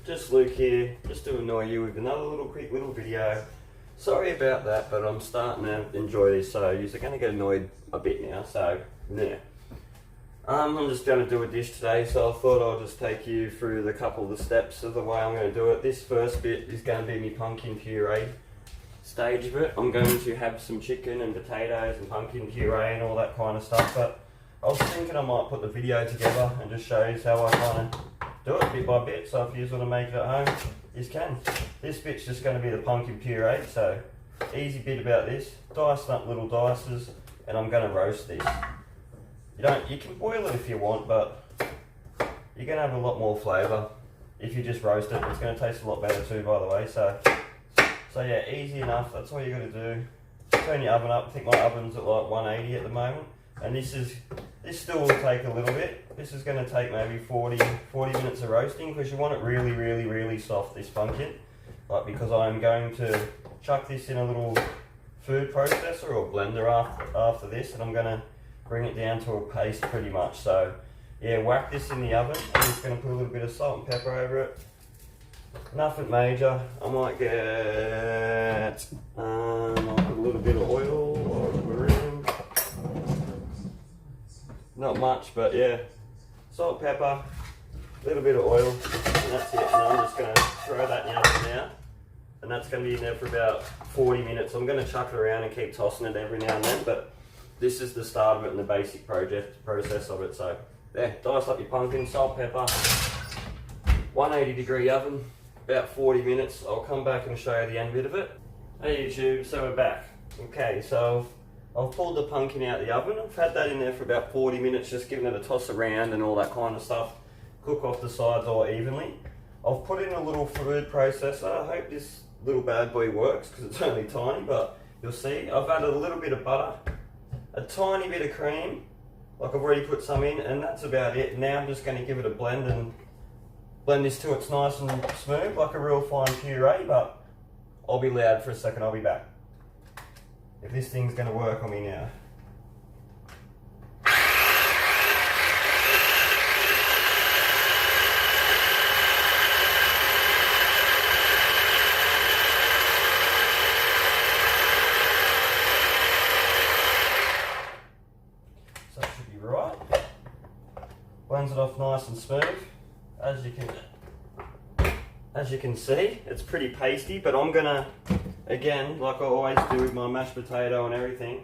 just Luke here, just to annoy you with another quick little video. Sorry about that, but I'm starting to enjoy this, so you're going to get annoyed a bit now, so yeah. I'm just going to do a dish today, so I thought I'll just take you through the couple of the steps of the way I'm going to do it. This first bit is going to be my pumpkin puree stage of it. I'm going to have some chicken and potatoes and pumpkin puree and all that kind of stuff, but I was thinking I might put the video together and just show you how I kind of do it bit by bit, so if you just want to make it at home, you can. This bit's just going to be the pumpkin puree, so easy bit about this, diced up little dices, and I'm going to roast this. You can boil it if you want, but you're going to have a lot more flavour if you just roast it. It's going to taste a lot better too, by the way, so yeah, easy enough, that's all you got to do. Turn your oven up. I think my oven's at like 180 at the moment, and this still will take a little bit. This is going to take maybe 40 minutes of roasting, because you want it really soft, this pumpkin, because I'm going to chuck this in a little food processor or blender after this, and I'm going to bring it down to a paste pretty much. So yeah, whack this in the oven. I'm just going to put a little bit of salt and pepper over it. Nothing major. I might get I'll put a little bit of oil over in. Not much, but yeah, salt, pepper, a little bit of oil, and that's it. And I'm just going to throw that in the oven now, and that's going to be in there for about 40 minutes. I'm going to chuck it around and keep tossing it every now and then, but this is the start of it and the basic process of it. So there, dice up your pumpkin, salt, pepper, 180 degree oven, about 40 minutes. I'll come back and show you the end bit of it. Hey YouTube, so we're back. Okay, so I've pulled the pumpkin out of the oven. I've had that in there for about 40 minutes, just giving it a toss around and all that kind of stuff. Cook off the sides all evenly. I've put in a little food processor. I hope this little bad boy works, because it's only tiny, but you'll see. I've added a little bit of butter, a tiny bit of cream, like I've already put some in, and that's about it. Now I'm just going to give it a blend and blend this till it's nice and smooth, like a real fine puree, but I'll be loud for a second, I'll be back. If this thing's going to work on me now. So that should be right. Blends it off nice and smooth. As you can see, it's pretty pasty, but I'm gonna, again, like I always do with my mashed potato and everything,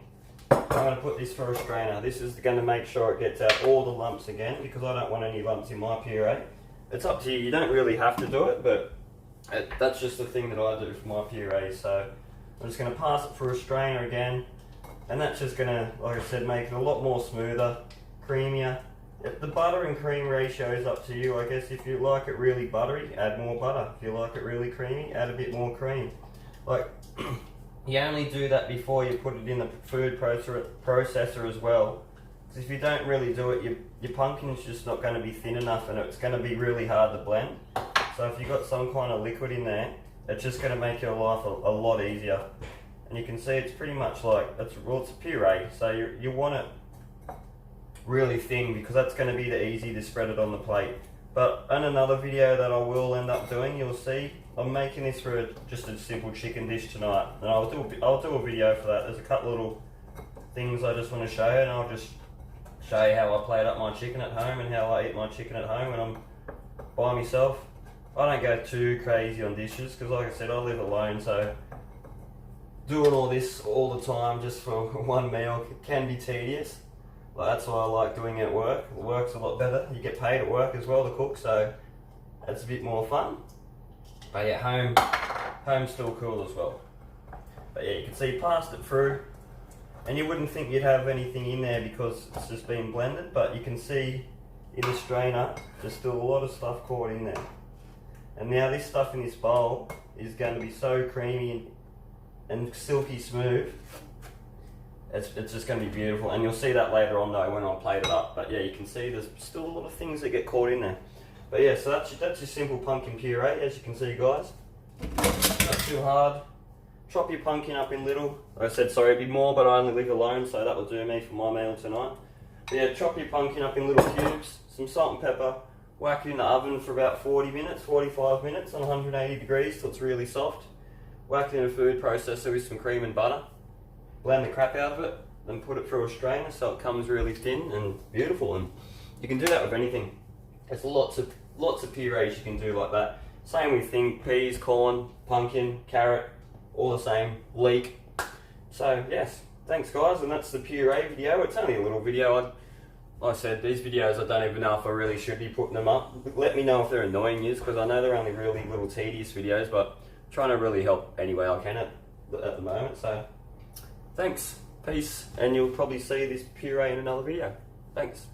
I'm gonna put this through a strainer. This is gonna make sure it gets out all the lumps again, because I don't want any lumps in my puree. It's up to you, you don't really have to do it, but that's just the thing that I do for my puree. So I'm just gonna pass it through a strainer again, and that's just gonna, like I said, make it a lot more smoother, creamier. The butter and cream ratio is up to you, I guess. If you like it really buttery, add more butter. If you like it really creamy, add a bit more cream. Like, you only do that before you put it in the food processor as well. Because if you don't really do it, your pumpkin's just not going to be thin enough, and it's going to be really hard to blend. So if you've got some kind of liquid in there, it's just going to make your life a lot easier. And you can see it's pretty much like, it's a puree, so you want it really thin, because that's going to be the easy to spread it on the plate. But in another video that I will end up doing, you'll see I'm making this for just a simple chicken dish tonight, and I'll do a video for that. There's a couple little things I just want to show you, and I'll just show you how I plate up my chicken at home and how I eat my chicken at home when I'm by myself. I don't go too crazy on dishes, because like I said, I live alone, so doing all this all the time just for one meal can be tedious. That's why I like doing it at work. It works a lot better. You get paid at work as well to cook, so it's a bit more fun. But yeah, home's still cool as well. But yeah, you can see passed it through, and you wouldn't think you'd have anything in there because it's just been blended, but you can see in the strainer there's still a lot of stuff caught in there. And now this stuff in this bowl is going to be so creamy and silky smooth. It's just going to be beautiful, and you'll see that later on though when I plate it up. But yeah, you can see there's still a lot of things that get caught in there. But yeah, so that's your simple pumpkin puree, as you can see, guys. Not too hard. Chop your pumpkin up in little. Like I said, sorry, it'd be more, but I only live alone, so that will do me for my meal tonight. But yeah, chop your pumpkin up in little cubes, some salt and pepper, Whack it in the oven for about 40 minutes, 45 minutes on 180 degrees till it's really soft. Whack it in a food processor with some cream and butter. Blend the crap out of it, then put it through a strainer so it comes really thin and beautiful. And you can do that with anything. There's lots of purees you can do like that. Same with peas, corn, pumpkin, carrot, all the same, leek. So yes, thanks guys, and that's the puree video. It's only a little video. Like I said, these videos I don't even know if I really should be putting them up. Let me know if they're annoying you, because I know they're only really little tedious videos, but I'm trying to really help any way I can at the moment. So thanks, peace, and you'll probably see this puree in another video. Thanks.